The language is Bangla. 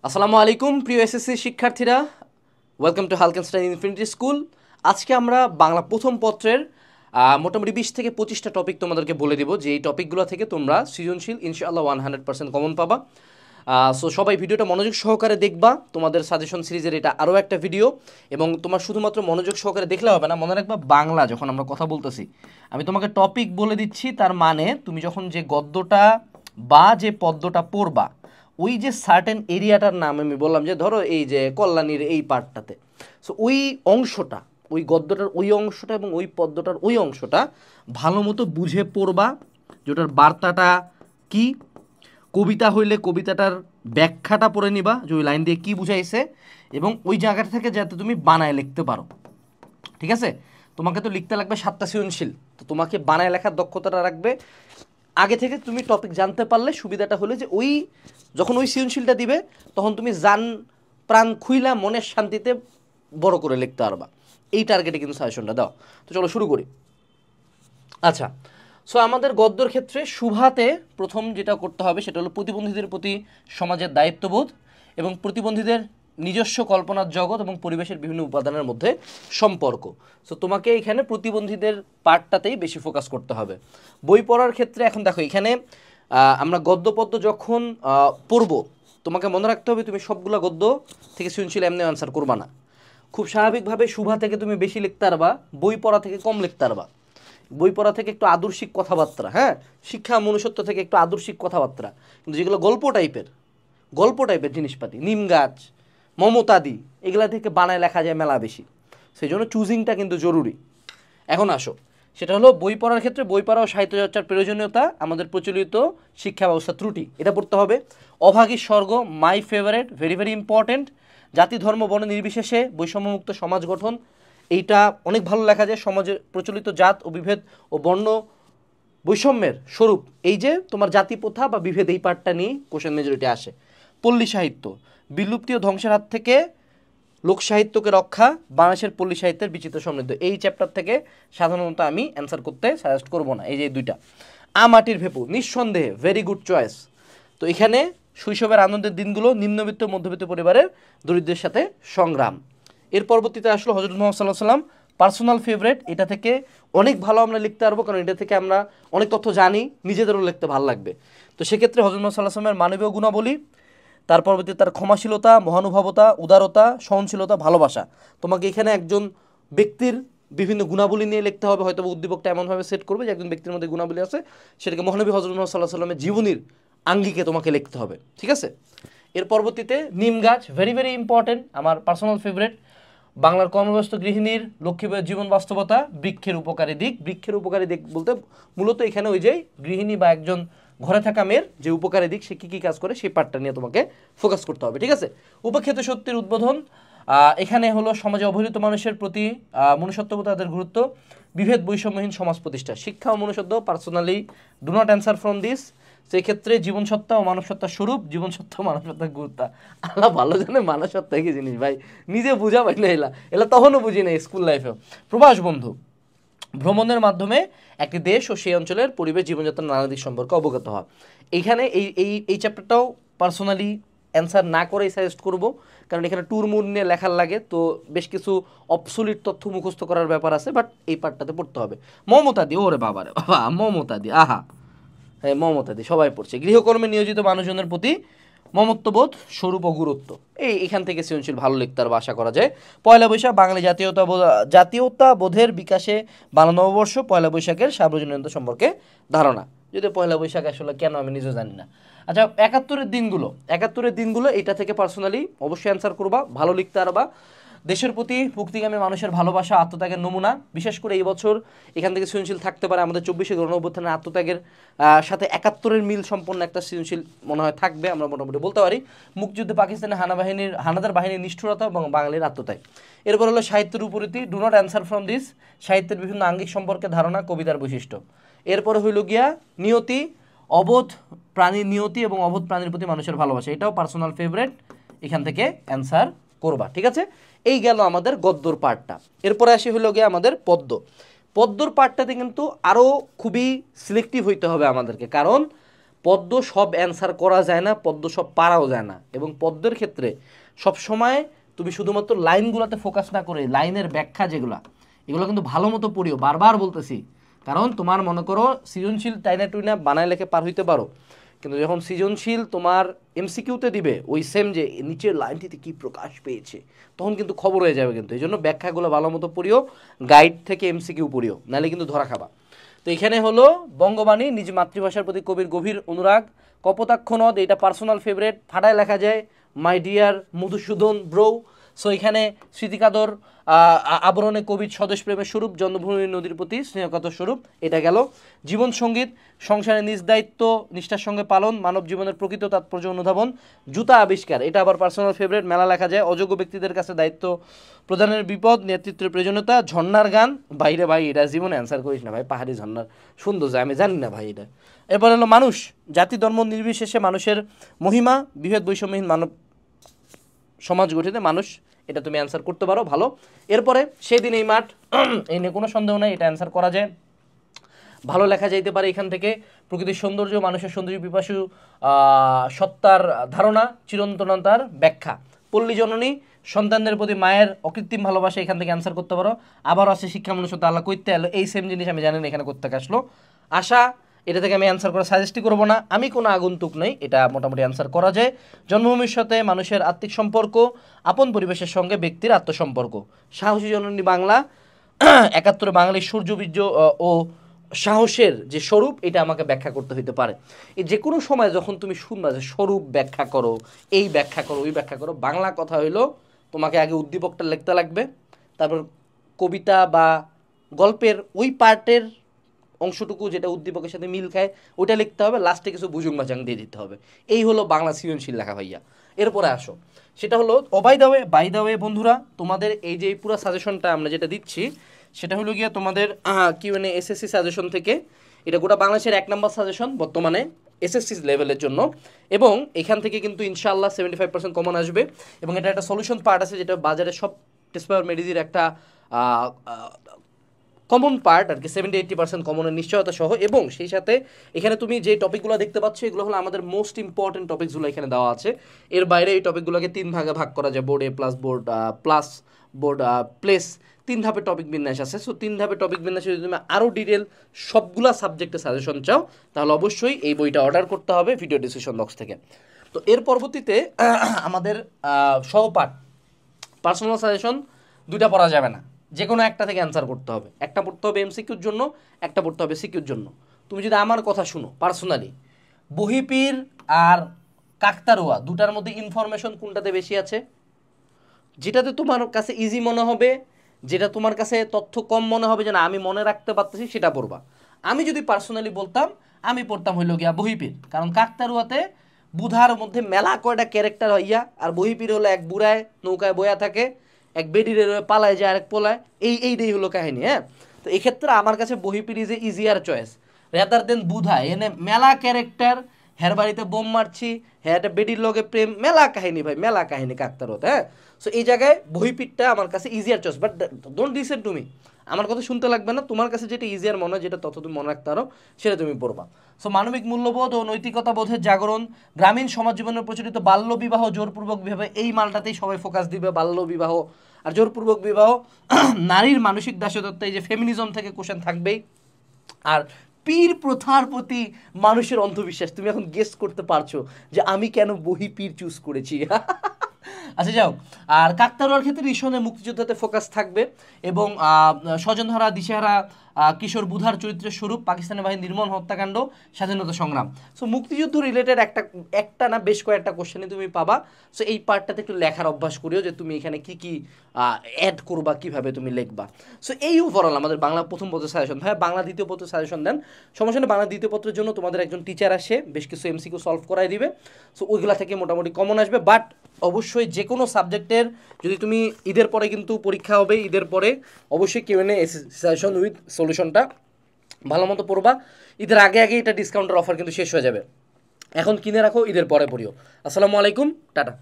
আসসালামু আলাইকুম প্রিয় এসএসসি শিক্ষার্থীরা, ওয়েলকাম টু হালকেনস্টাইন ইনফিনিটি স্কুল। আজকে আমরা বাংলা প্রথম পত্রের মোটামুটি 20 থেকে 25টা টপিক তোমাদেরকে বলে দিব, যে এই টপিকগুলো থেকে তোমরা সৃজনশীল ইনশাআল্লাহ 100% কমন পাবা। সো সবাই ভিডিওটা মনোযোগ সহকারে দেখবা। তোমাদের সাজেশন সিরিজের এটা আরও একটা ভিডিও, এবং তোমার শুধুমাত্র মনোযোগ সহকারে দেখলে হবে না, মনে রাখবা বাংলা যখন আমরা কথা বলতেছি আমি তোমাকে টপিক বলে দিচ্ছি, তার মানে তুমি যখন যে গদ্যটা বা যে পদ্যটা পড়বা ওই যে সার্টেন এরিয়াটার নাম আমি বললাম, যে ধরো এই যে কল্যাণীর এই পার্টটাতে, সো ওই অংশটা, ওই গদ্যটার ওই অংশটা এবং ওই পদ্যটার ওই অংশটা ভালো মতো বুঝে পড়বা, যেটার বার্তাটা কি। কবিতা হইলে কবিতাটার ব্যাখ্যাটা পড়ে নিবা, যে ওই লাইন দিয়ে কী বুঝাইছে, এবং ওই জায়গাটা থেকে যাতে তুমি বানায় লিখতে পারো। ঠিক আছে, তোমাকে তো লিখতে লাগবে 7টা সৃজনশীল, তো তোমাকে বানায় লেখার দক্ষতাটা রাখবে। আগে থেকে তুমি টপিক জানতে পারলে সুবিধাটা হলো যে ওই যখন ওই সৃজনশীলটা দিবে তখন তুমি জান প্রাণ খুইলা মনের শান্তিতে বড় করে লিখতে পারবা। এই টার্গেটে কিন্তু সাজেশনটা দাও। তো চলো শুরু করি। আচ্ছা, সো আমাদের গদ্যর ক্ষেত্রে সুভাতে প্রথম যেটা করতে হবে সেটা হলো প্রতিবন্ধীদের প্রতি সমাজের দায়িত্ববোধ এবং প্রতিবন্ধীদের নিজস্ব কল্পনার জগৎ এবং পরিবেশের বিভিন্ন উপাদানের মধ্যে সম্পর্ক। সো তোমাকে এখানে প্রতিবন্ধীদের পার্টটাতেই বেশি ফোকাস করতে হবে। বই পড়ার ক্ষেত্রে এখন দেখো এখানে আমরা গদ্য পদ্য যখন পড়বো, তোমাকে মনে রাখতে হবে তুমি সবগুলা গদ্য থেকে সৃজনশীল এমনি আনসার করবা না। খুব স্বাভাবিকভাবে সুভা থেকে তুমি বেশি লিখতে পারবা, বই পড়া থেকে কম লিখতে পারবা। বই পড়া থেকে একটু আদর্শিক কথাবার্তা, হ্যাঁ, শিক্ষা মনুষ্যত্ব থেকে একটু আদর্শিক কথাবার্তা, কিন্তু যেগুলো গল্প টাইপের জিনিসপাতি, নিম গাছ, মমতাদি, এগুলা থেকে বানায় লেখা যায় মেলা বেশি। সেই জন্য চুজিংটা কিন্তু জরুরি। এখন আসো, সেটা হলো বই পড়ার ক্ষেত্রে বই পড়া ও সাহিত্য চর্চার প্রয়োজনীয়তা, আমাদের প্রচলিত শিক্ষা ব্যবস্থা ত্রুটি, এটা পড়তে হবে। অভাগী স্বর্গ, my favourite, very very important. জাতি ধর্ম বর্ণ নির্বিশেষে বৈষম্যমুক্ত সমাজ গঠন, এইটা অনেক ভালো লেখা যায়। সমাজের প্রচলিত জাত ও বিভেদ ও বর্ণ বৈষম্যের স্বরূপ, এই যে তোমার জাতি প্রথা বা বিভেদ, এই পার্টটা নিয়ে কোশ্চেন মেজরিটি আসে। পল্লী সাহিত্য, বিলুপ্তি ও ধ্বংসের হাত থেকে লোক সাহিত্যকে রক্ষা, বাংলাদেশের পল্লী সাহিত্যের বিচিত্র সমৃদ্ধ, এই চ্যাপ্টার থেকে সাধারণত আমি অ্যান্সার করতে সাজেস্ট করব না। এই যে দুইটা। মাটির ভেপু, নিঃসন্দেহে ভেরি গুড চয়েস। তো এখানে শৈশবের আনন্দের দিনগুলো, নিম্নবিত্ত মধ্যবিত্ত পরিবারের দরিদ্রের সাথে সংগ্রাম। এর পরবর্তীতে আসলো হযরত মুহাম্মদ সাল্লাল্লাহু আলাইহি ওয়াসাল্লাম, পার্সোনাল ফেভারিট। এটা থেকে অনেক ভালো আমরা লিখতে পারবো, কারণ এটা থেকে আমরা অনেক তথ্য জানি, নিজেদেরও লিখতে ভালো লাগবে। তো সেক্ষেত্রে হযরত মুহাম্মদ সাল্লাল্লাহু আলাইহি ওয়াসাল্লামের মানবীয় গুণাবলী, তার পরবর্তী তার ক্ষমাশীলতা, মহানুভবতা, উদারতা, সহনশীলতা, ভালোবাসা। তোমাকে এখানে একজন ব্যক্তির বিভিন্ন গুণাবলী নিয়ে লিখতে হবে, হয়তো উদ্দীপকটা এমনভাবে সেট করবে যে একজন ব্যক্তির মধ্যে গুণাবলী আছে, সেটাকে মহানবী হযরত মুহাম্মদ সাল্লাল্লাহু আলাইহি ওয়াসাল্লামের জীবনীর আঙ্গিকে তোমাকে লিখতে হবে। ঠিক আছে, এর পরবর্তীতে নিম গাছ, ভেরি ভেরি ইম্পর্টেন্ট, আমার পার্সোনাল ফেভারিট। বাংলার কর্মব্যস্ত গৃহিণীর লক্ষ্মীবাইয়ের জীবন বাস্তবতা, বৃক্ষের উপকারী দিক। বৃক্ষের উপকারী দিক বলতে মূলত এখানে ওই যে গৃহিণী বা একজন ঘরে থাকা মেয়ের যে উপকারী দিক, সে কী কী কাজ করে সেই পার্টটা নিয়ে তোমাকে ফোকাস করতে হবে। ঠিক আছে, উপেক্ষিত সত্যের উদ্বোধন, এখানে হলো সমাজে অবহেলিত মানুষের প্রতি মনুষ্যত্ববোধ, তাদের গুরুত্ব, বিভেদ বৈষম্যহীন সমাজ প্রতিষ্ঠা। শিক্ষা ও মনুষ্যত্ব, personally do not answer from this. সেই ক্ষেত্রে জীবনসত্তা ও মানবসত্তার স্বরূপ, জীবনসত্তা ও মানবসত্তার গুরুত্ব। আল্লাহ ভালো জানে মানবসত্তা কি জিনিস, ভাই নিজে বুঝা পাই না, এলা তখনও বুঝি না স্কুল লাইফেও। প্রবাস বন্ধু, ভ্রমণের মাধ্যমে একটি দেশ ও সেই অঞ্চলের পরিবেশ জীবনযাত্রার নানা দিক সম্পর্কে অবগত হওয়া। এইখানে এই চ্যাপ্টারটাও পার্সোনালি অ্যান্সার না করেই সাজেস্ট করব, কারণ এখানে ট্যুর মুড নিয়ে লেখার লাগে, তো বেশ কিছু অবসলিট তথ্য মুখস্থ করার ব্যাপার আছে, বাট এই পার্টটাতে পড়তে হবে। মমতাদি, ওরে বাবা রে বাবা, মমতাদি, আহা, হ্যাঁ মমতাদি সবাই পড়ছে। গৃহকর্মে নিয়োজিত মানুষজনের প্রতি মমত্ববোধ, স্বরূপ ও গুরুত্ব, এখান থেকে সৃজনশীল ভালো লিখতে আর আশা করা যায়। পয়লা বৈশাখ, বাঙালি জাতীয়তাবোধের বিকাশে বাংলা নববর্ষ, পয়লা বৈশাখের সার্বজনীনতা সম্পর্কে ধারণা। যদি পয়লা বৈশাখ আসলে কেন আমি নিজেও জানি না। আচ্ছা, একাত্তরের দিনগুলো এটা থেকে পার্সোনালি অবশ্যই অ্যান্সার করবা, ভালো লিখতে পারবা। দেশের প্রতি মুক্তিগামী মানুষের ভালোবাসা, আত্মত্যাগের নমুনা, বিশেষ করে এই বছর এখান থেকে সৃজনশীল থাকতে পারে আমাদের 24শে গণঅভ্যুত্থানের আত্মত্যাগের সাথে একাত্তরের মিল সম্পন্ন একটা সৃজনশীল মনে হয় থাকবে, আমরা মোটামুটি বলতে পারি। মুক্তিযুদ্ধে পাকিস্তানের হানাদার বাহিনীর নিষ্ঠুরতা এবং বাঙালির আত্মত্যাগ। এরপর হলো সাহিত্যের উপরীতি, do not answer from this. সাহিত্যের বিভিন্ন আঙ্গিক সম্পর্কে ধারণা, কবিতার বৈশিষ্ট্য। এরপরে হইল গিয়া নিয়তি, অবোধ প্রাণীর নিয়তি এবং অবোধ প্রাণীর প্রতি মানুষের ভালোবাসা, এটাও পার্সোনাল ফেভারিট, এখান থেকে অ্যান্সার করবা। ঠিক আছে, এই গেল আমাদের গদ্যর পার্টটা। এরপরে আসি হলো গিয়ে আমাদের পদ্যর পার্টটাতে কিন্তু আরও খুবই সিলেক্টিভ হইতে হবে আমাদেরকে, কারণ পদ্য সব অ্যান্সার করা যায় না, পদ্য সব পারাও যায় না, এবং পদ্যের ক্ষেত্রে সবসময় তুমি শুধুমাত্র লাইনগুলোতে ফোকাস না করে লাইনের ব্যাখ্যা যেগুলো, এগুলো কিন্তু ভালো মতো পড়িও, বারবার বলতেছি। কারণ তোমার মনে করো সৃজনশীল টাইনা টুইনা বানায় লেখে পার হইতে পারো, কিন্তু যখন সৃজনশীল তোমার এমসিকিউতে দিবে ওই সেম যে নিচের লাইনটিতে কি প্রকাশ পেয়েছে, তখন কিন্তু খবর হয়ে যাবে। কিন্তু এই জন্য ব্যাখ্যাগুলো ভালো মতো পড়িও, গাইড থেকে এমসিকিউ পড়িও, নাহলে কিন্তু ধরা খাবা। তো এখানে হলো বঙ্গবাণী, নিজ মাতৃভাষার প্রতি কবির গভীর অনুরাগ, কপোতাক্ষ নদ, এটা পার্সোনাল ফেভারেট, ফাটায় লেখা যায় my dear Madhusudan bro. So এখানে স্মৃতিকাতর আবরণে কবির স্বদেশ প্রেমের স্বরূপ, জন্মভূমি নদীর প্রতি স্নেহকাতর স্বরূপ, এটা গেল। জীবন সঙ্গীত, সংসারে নিজ দায়িত্ব নিষ্ঠার সঙ্গে পালন, মানব জীবনের প্রকৃত তাৎপর্য অনুধাবন, জুতা আবিষ্কার, এটা আবার পার্সোনাল ফেভারিট, মেলা লেখা যায়, অযোগ্য ব্যক্তিদের কাছে দায়িত্ব প্রদানের বিপদ, নেতৃত্বের প্রয়োজনীয়তা, ঝর্ণার গান, বাইরে ভাই এটা জীবনে অ্যান্সার করিস না ভাই, পাহাড়ি ঝর্ণার সুন্দর যায় আমি জানি না ভাই এটা। এরপর হলো মানুষ, জাতি ধর্ম নির্বিশেষে মানুষের মহিমা, বিভেদ বৈষম্যহীন মানব সমাজ গঠিত মানুষ, এটা তুমি অ্যান্সার করতে পারো ভালো। এরপরে সেদিন এই মাঠ, এই নিয়ে কোনো সন্দেহ নাই, এটা অ্যান্সার করা যায়, ভালো লেখা যাইতে পারে এখান থেকে। প্রকৃতির সৌন্দর্য, মানুষের সৌন্দর্য পিপাসু সত্তার ধারণা, চিরন্তনতার ব্যাখ্যা, পল্লী জননী, সন্তানদের প্রতি মায়ের অকৃত্রিম ভালোবাসা, এখান থেকে অ্যান্সার করতে পারো। আবার আছে শিক্ষা মনুষ্যত্ব, আল্লাহ কইতে এলো, এই সেম জিনিস আমি জানি না এখানে করতে আসলো। আশা, এটা থেকে আমি অ্যান্সার করা সাজেস্টই করবো না, আমি কোনো আগন্তুক নই, এটা মোটামুটি অ্যান্সার করা যায়। জন্মভূমির সাথে মানুষের আত্মিক সম্পর্ক, আপন পরিবেশের সঙ্গে ব্যক্তির আত্মসম্পর্ক, সাহসী জননী বাংলা, ৭১ বাঙালির সূর্যবীর্য ও সাহসের যে স্বরূপ, এটা আমাকে ব্যাখ্যা করতে হইতে পারে। এই যে কোনো সময় যখন তুমি শুনবা যে স্বরূপ ব্যাখ্যা করো, এই ব্যাখ্যা করো, ওই ব্যাখ্যা করো, বাংলা কথা হইলো তোমাকে আগে উদ্দীপকটা লিখতে লাগবে, তারপর কবিতা বা গল্পের ওই পার্টের অংশটুকু যেটা উদ্দীপকের সাথে মিল খায় ওইটা লিখতে হবে, লাস্টে কিছু বুজুং বাজাং দিয়ে দিতে হবে। এই হলো বাংলা সৃজনশীল লেখা ভাইয়া। এরপরে আসো, সেটা হলো বাই দা ওয়ে বন্ধুরা, তোমাদের এই যে পুরো সাজেশনটা আমরা যেটা দিচ্ছি সেটা হলো গিয়া তোমাদের কিউএনএ এসএসসি সাজেশন থেকে, এটা গোটা বাংলাদেশের 1 নম্বর সাজেশন বর্তমানে এসএসসি লেভেলের জন্য, এবং এখান থেকে কিন্তু ইনশাআল্লাহ 75% কমন আসবে, এবং এটা একটা সলিউশন পার্ট আছে যেটা বাজারে সব টেস্ট পেপার মেডিজির একটা কমন পার্ট আর কি, 70-80% কমনের নিশ্চয়তা সহ। এবং সেই সাথে এখানে তুমি যে টপিকগুলো দেখতে পাচ্ছ এগুলো হলো আমাদের মোস্ট ইম্পর্টেন্ট টপিকসগুলো এখানে দেওয়া আছে। এর বাইরে এই টপিকগুলোকে 3 ভাগে ভাগ করা যায়, বোর্ড এ প্লাস, বোর্ড প্লেস, 3 ধাপে টপিক বিন্যাস আছে। সো 3 ধাপে টপিক বিন্যাসে যদি তুমি আরও ডিটেল সবগুলা সাবজেক্টের সাজেশন চাও তাহলে অবশ্যই এই বইটা অর্ডার করতে হবে ভিডিও ডিসক্রিপশন বক্স থেকে। তো এর পরবর্তীতে আমাদের সহপাঠ পার্সোনাল সাজেশন 2টা পড়া যাবে না, যে কোনো একটা থেকে অ্যান্সার করতে হবে। একটা পড়তে হবে এমসিকিউর জন্য, একটা পড়তে হবে সিকিউর জন্য। তুমি যদি আমার কথা শুনো পার্সোনালি, বহিপীর আর কাকতারুয়া দুটার মধ্যে ইনফরমেশন কোনটাতে বেশি আছে? যেটাতে তোমার কাছে ইজি মনে হবে, যেটা তোমার কাছে তথ্য কম মনে হবে যে না আমি মনে রাখতে পারতেছি, সেটা পড়বা। আমি যদি পার্সোনালি বলতাম, আমি পড়তাম হইল গিয়া বহিপীর, কারণ কাকতারুয়াতে বুধার মধ্যে মেলা কয়টা ক্যারেক্টার হইয়া, আর বহিপীর হলো এক বুড়ায় নৌকায় বয়া থাকে, এক বেডিরে পালায় যায় আরেক পোলায়, এইটাই হলো কাহিনী। হ্যাঁ, তো এই ক্ষেত্রে আমার কাছে Bohipir is a easier choice rather than Budha. এনে মেলা ক্যারেক্টার, হের বাড়িতে বোম মারছি, হ্যাঁ একটা বেডির লগে প্রেম, মেলা কাহিনী ভাই, মেলা কাহিনী কাকতারুয়াতে। হ্যাঁ, সো এই জায়গায় বহিপীরটা আমার কাছে easier choice, but don't listen to me, আমার কথা শুনতে লাগবে না, তোমার কাছে যেটা ইজিয়ার মনে হয়, যেটা তত তুমি মনে রাখতে পারো, সেটা তুমি পড়বা। সো মানবিক মূল্যবোধ ও নৈতিকতা বোধের জাগরণ, গ্রামীণ সমাজ জীবনের প্রচলিত বাল্য বিবাহ, জোরপূর্বক বিবাহ, এই মালটাতেই সবাই ফোকাস দিবে, বাল্য বিবাহ আর জোরপূর্বক বিবাহ, নারীর মানসিক দাসত্ব, এই যে ফেমিনিজম থেকে কোশ্চেন থাকবেই। আর পীর প্রথার প্রতি মানুষের অন্ধবিশ্বাস, তুমি এখন গেস করতে পারছো যে আমি কেন বহি পীর চুজ করেছি। আচ্ছা যাও, আর কাকতারুয়ার ক্ষেত্রে রিসনের মুক্তিযোদ্ধাতে ফোকাস থাকবে, এবং স্বজনহারা দিশেহারা কিশোর বুধার চরিত্রের স্বরূপ, পাকিস্তানি বাহিনীর নির্মম হত্যাকাণ্ড, স্বাধীনতা সংগ্রাম। সো মুক্তিযুদ্ধ রিলেটেড একটা না বেশ কয়েকটা কোশ্চেনই তুমি পাবা। সো এই পার্টটাতে একটু লেখার অভ্যাস করিও যে তুমি এখানে কি কি অ্যাড করবা, কিভাবে তুমি লিখবা। সো এই ওভারঅল আমাদের বাংলা প্রথম পত্রের সাজেশন। হ্যাঁ, বাংলা দ্বিতীয় পত্রের সাজেশন দেন, সমস্যা নেই, বাংলা দ্বিতীয় পত্রের জন্য তোমাদের একজন টিচার আসে, বেশ কিছু এমসিকিউ সলভ করাই দিবে। সো ওইগুলা থেকে মোটামুটি কমন আসবে, বাট অবশ্যই যে কোনো সাবজেক্টের যদি তুমি ঈদের পরে কিন্তু পরীক্ষা হবে, ঈদের পরে অবশ্যই কিউএনএ সাজেশন উইথ সলিউশনটা ভালো মতো পড়বা। ঈদের আগে আগে এটা ডিসকাউন্টের অফার কিন্তু শেষ হয়ে যাবে, এখন কিনে রাখো, ঈদের পরে পড়িও। আসসালামু আলাইকুম, টাটা।